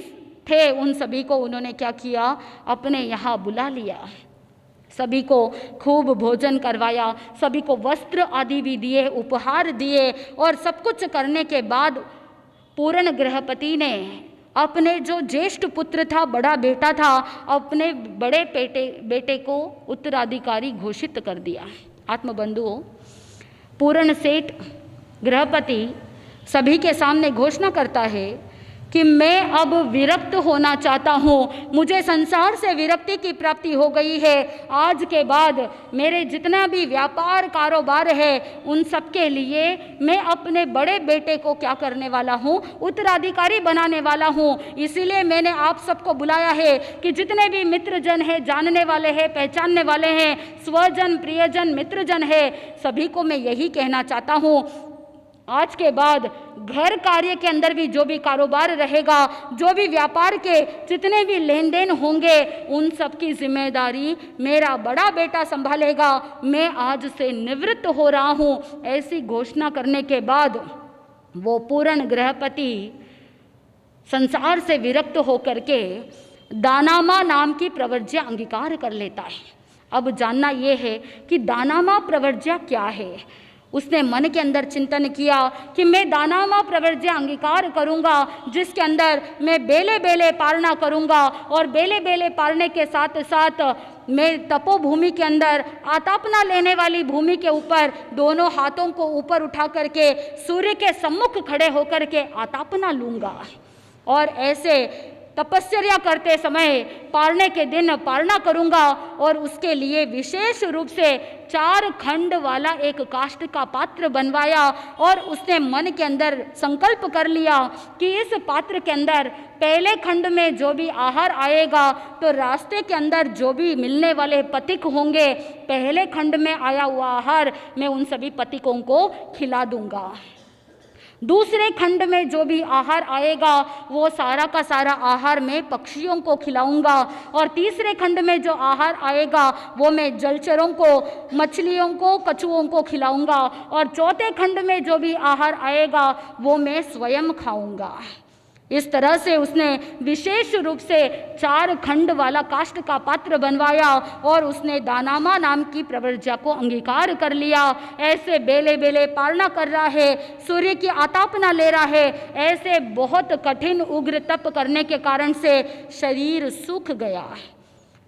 थे, उन सभी को उन्होंने क्या किया, अपने यहाँ बुला लिया। सभी को खूब भोजन करवाया, सभी को वस्त्र आदि भी दिए, उपहार दिए। और सब कुछ करने के बाद पूर्ण गृहपति ने अपने जो ज्येष्ठ पुत्र था, बड़ा बेटा था, अपने बड़े बेटे को उत्तराधिकारी घोषित कर दिया। आत्मबंधुओं, पूर्ण सेठ गृहपति सभी के सामने घोषणा करता है कि मैं अब विरक्त होना चाहता हूँ, मुझे संसार से विरक्ति की प्राप्ति हो गई है। आज के बाद मेरे जितना भी व्यापार कारोबार है उन सब के लिए मैं अपने बड़े बेटे को क्या करने वाला हूँ, उत्तराधिकारी बनाने वाला हूँ। इसीलिए मैंने आप सबको बुलाया है कि जितने भी मित्रजन हैं, जानने वाले हैं, पहचानने वाले हैं, स्वजन, प्रियजन, मित्रजन है, सभी को मैं यही कहना चाहता हूँ, आज के बाद घर कार्य के अंदर भी जो भी कारोबार रहेगा, जो भी व्यापार के जितने भी लेन देन होंगे, उन सब की जिम्मेदारी मेरा बड़ा बेटा संभालेगा। मैं आज से निवृत्त हो रहा हूँ। ऐसी घोषणा करने के बाद वो पूर्ण गृहपति संसार से विरक्त होकर के दानामा नाम की प्रवर्ज्या अंगीकार कर लेता है। अब जानना ये है कि दानामा प्रवर्ज्या क्या है। उसने मन के अंदर चिंतन किया कि मैं दानामा प्रवर्ज्या अंगीकार करूंगा, जिसके अंदर मैं बेले बेले पालना करूंगा। और बेले बेले पालने के साथ साथ मैं तपोभूमि के अंदर आतापना लेने वाली भूमि के ऊपर दोनों हाथों को ऊपर उठा करके सूर्य के सम्मुख खड़े होकर के आतापना लूंगा। और ऐसे तपस्या करते समय पालने के दिन पालना करूंगा। और उसके लिए विशेष रूप से 4 खंड वाला एक काष्ठ का पात्र बनवाया। और उसने मन के अंदर संकल्प कर लिया कि इस पात्र के अंदर पहले खंड में जो भी आहार आएगा, तो रास्ते के अंदर जो भी मिलने वाले पथिक होंगे, पहले खंड में आया हुआ आहार मैं उन सभी पथिकों को खिला दूंगा। दूसरे खंड में जो भी आहार आएगा वो सारा का सारा आहार मैं पक्षियों को खिलाऊंगा। और तीसरे खंड में जो आहार आएगा वो मैं जलचरों को, मछलियों को, कछुओं को खिलाऊंगा। और चौथे खंड में जो भी आहार आएगा वो मैं स्वयं खाऊंगा। इस तरह से उसने विशेष रूप से 4 खंड वाला काष्ठ का पात्र बनवाया और उसने दानामा नाम की प्रवर्ज्या को अंगीकार कर लिया। ऐसे बेले बेले पालना कर रहा है, सूर्य की आतापना ले रहा है। ऐसे बहुत कठिन उग्र तप करने के कारण से शरीर सूख गया।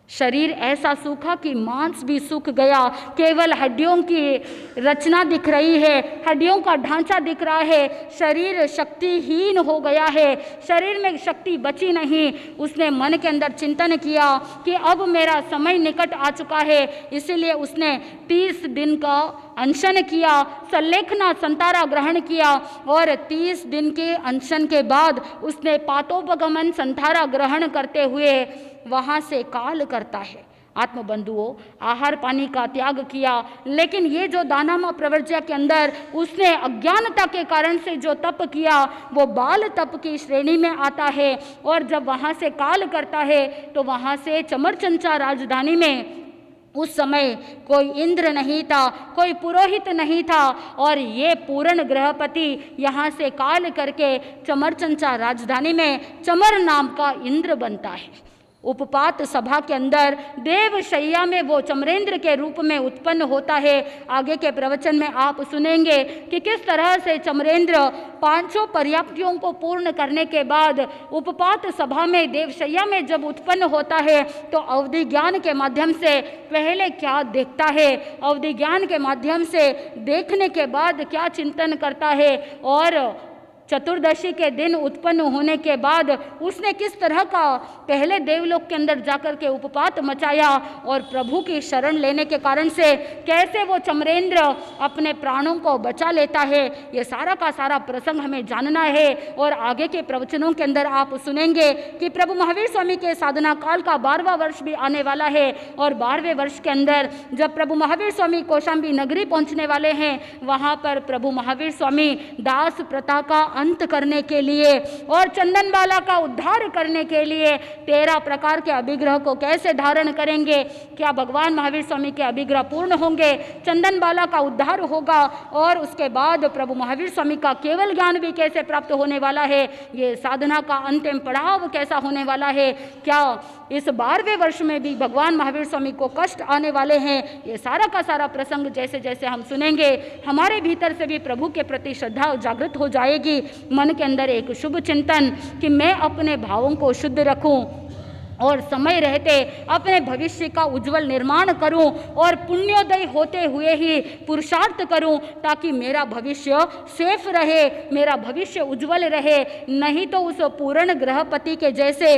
शरीर ऐसा सूखा कि मांस भी सूख गया, केवल हड्डियों की रचना दिख रही है, हड्डियों का ढांचा दिख रहा है। शरीर शक्तिहीन हो गया है, शरीर में शक्ति बची नहीं। उसने मन के अंदर चिंतन किया कि अब मेरा समय निकट आ चुका है। इसीलिए उसने 30 दिन का अनशन किया, सल्लेखना संतारा ग्रहण किया। और 30 दिन के अनशन के बाद उसने पातोपगमन संतारा ग्रहण करते हुए वहाँ से काल करता है। आत्मबंधुओं, आहार पानी का त्याग किया, लेकिन ये जो दानामा प्रवर्ज्या के अंदर उसने अज्ञानता के कारण से जो तप किया वो बाल तप की श्रेणी में आता है। और जब वहाँ से काल करता है तो वहाँ से चमरचंचा राजधानी में उस समय कोई इंद्र नहीं था, कोई पुरोहित नहीं था। और ये पूर्ण गृहपति यहाँ से काल करके चमरचंचा राजधानी में चमर नाम का इंद्र बनता है। उपपात सभा के अंदर देवशैया में वो चमरेंद्र के रूप में उत्पन्न होता है। आगे के प्रवचन में आप सुनेंगे कि किस तरह से चमरेंद्र 500 पर्याप्तियों को पूर्ण करने के बाद उपपात सभा में देवशैया में जब उत्पन्न होता है तो अवधि ज्ञान के माध्यम से पहले क्या देखता है, अवधि ज्ञान के माध्यम से देखने के बाद क्या चिंतन करता है और चतुर्दशी के दिन उत्पन्न होने के बाद उसने किस तरह का पहले देवलोक के अंदर जाकर के उपपात मचाया और प्रभु की शरण लेने के कारण से कैसे वो चमरेंद्र अपने प्राणों को बचा लेता है, ये सारा का सारा प्रसंग हमें जानना है। और आगे के प्रवचनों के अंदर आप सुनेंगे कि प्रभु महावीर स्वामी के साधना काल का 12वां वर्ष भी आने वाला है और 12वें वर्ष के अंदर जब प्रभु महावीर स्वामी कौशाम्बी नगरी पहुंचने वाले हैं, वहां पर प्रभु महावीर स्वामी दास प्रथा का अंत करने के लिए और चंदनबाला का उद्धार करने के लिए 13 प्रकार के अभिग्रह को कैसे धारण करेंगे, क्या भगवान महावीर स्वामी के अभिग्रह पूर्ण होंगे, चंदनबाला का उद्धार होगा और उसके बाद प्रभु महावीर स्वामी का केवल ज्ञान भी कैसे प्राप्त होने वाला है, ये साधना का अंतिम पड़ाव कैसा होने वाला है, क्या इस 12वें वर्ष में भी भगवान महावीर स्वामी को कष्ट आने वाले हैं, ये सारा का सारा प्रसंग जैसे जैसे हम सुनेंगे हमारे भीतर से भी प्रभु के प्रति श्रद्धा जागृत हो जाएगी। मन के अंदर एक शुभ चिंतन कि मैं अपने भावों को शुद्ध रखूं और समय रहते अपने भविष्य का उज्जवल निर्माण करूं और पुण्योदय होते हुए ही पुरुषार्थ करूं ताकि मेरा भविष्य सेफ रहे, मेरा भविष्य उज्जवल रहे। नहीं तो उस पूर्ण ग्रहपति के जैसे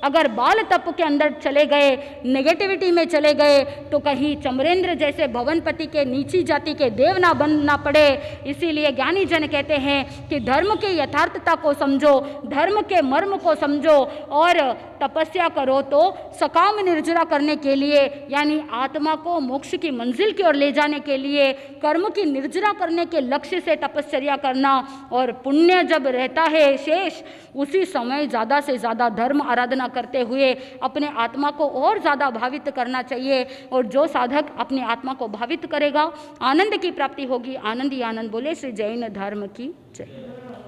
अगर बाल तप के अंदर चले गए, नेगेटिविटी में चले गए, तो कहीं चमरेंद्र जैसे भवनपति के नीची जाति के देव ना बनना पड़े। इसीलिए ज्ञानी जन कहते हैं कि धर्म की यथार्थता को समझो, धर्म के मर्म को समझो और तपस्या करो तो सकाम निर्जरा करने के लिए यानी आत्मा को मोक्ष की मंजिल की ओर ले जाने के लिए कर्म की निर्जरा करने के लक्ष्य से तपश्चर्या करना और पुण्य जब रहता है शेष, उसी समय ज़्यादा से ज़्यादा धर्म आराधना करते हुए अपने आत्मा को और ज़्यादा भावित करना चाहिए। और जो साधक अपनी आत्मा को भावित करेगा आनंद की प्राप्ति होगी। आनंद ही आनंद बोले श्री जैन धर्म की जय।